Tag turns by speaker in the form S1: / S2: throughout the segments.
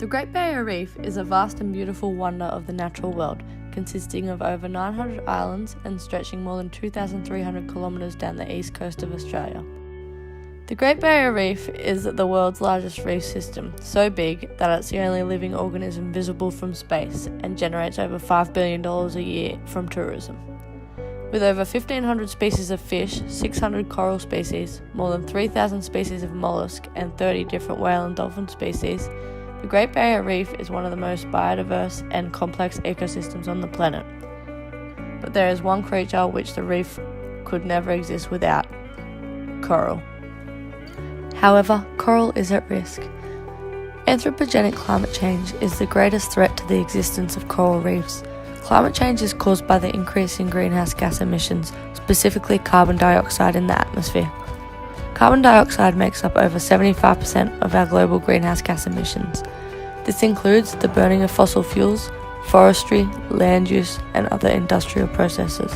S1: The Great Barrier Reef is a vast and beautiful wonder of the natural world, consisting of over 900 islands and stretching more than 2,300 kilometres down the east coast of Australia. The Great Barrier Reef is the world's largest reef system, so big that it's the only living organism visible from space and generates over $5 billion a year from tourism. With over 1,500 species of fish, 600 coral species, more than 3,000 species of mollusk, and 30 different whale and dolphin species, the Great Barrier Reef is one of the most biodiverse and complex ecosystems on the planet. But there is one creature which the reef could never exist without: coral. However, coral is at risk. Anthropogenic climate change is the greatest threat to the existence of coral reefs. Climate change is caused by the increase in greenhouse gas emissions, specifically carbon dioxide in the atmosphere. Carbon dioxide makes up over 75% of our global greenhouse gas emissions. This includes the burning of fossil fuels, forestry, land use, and other industrial processes.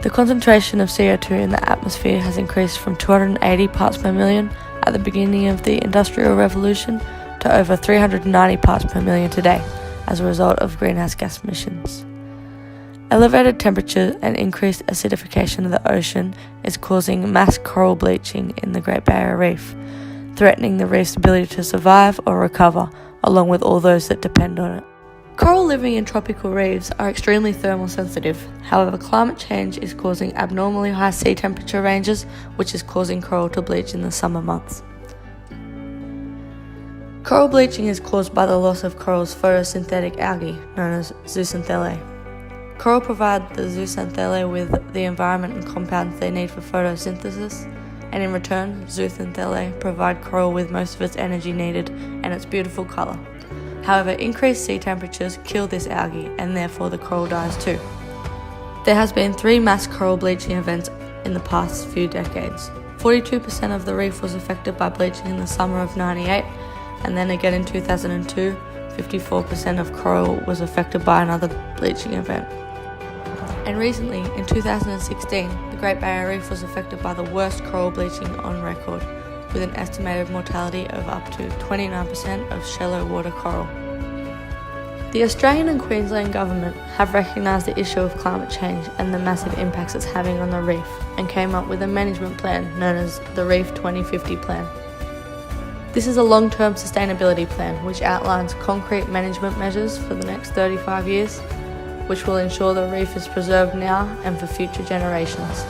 S1: The concentration of CO2 in the atmosphere has increased from 280 parts per million at the beginning of the Industrial Revolution to over 390 parts per million today as a result of greenhouse gas emissions. Elevated temperature and increased acidification of the ocean is causing mass coral bleaching in the Great Barrier Reef, threatening the reef's ability to survive or recover, along with all those that depend on it. Coral living in tropical reefs are extremely thermal sensitive. However, climate change is causing abnormally high sea temperature ranges, which is causing coral to bleach in the summer months. Coral bleaching is caused by the loss of coral's photosynthetic algae, known as zooxanthellae. Coral provide the zooxanthellae with the environment and compounds they need for photosynthesis, and in return, zooxanthellae provide coral with most of its energy needed and its beautiful colour. However, increased sea temperatures kill this algae, and therefore the coral dies too. There has been 3 mass coral bleaching events in the past few decades. 42% of the reef was affected by bleaching in the summer of '98, and then again in 2002, 54% of coral was affected by another bleaching event. And recently, in 2016, the Great Barrier Reef was affected by the worst coral bleaching on record, with an estimated mortality of up to 29% of shallow water coral. The Australian and Queensland government have recognised the issue of climate change and the massive impacts it's having on the reef, and came up with a management plan known as the Reef 2050 Plan. This is a long-term sustainability plan which outlines concrete management measures for the next 35 years, which will ensure the reef is preserved now and for future generations.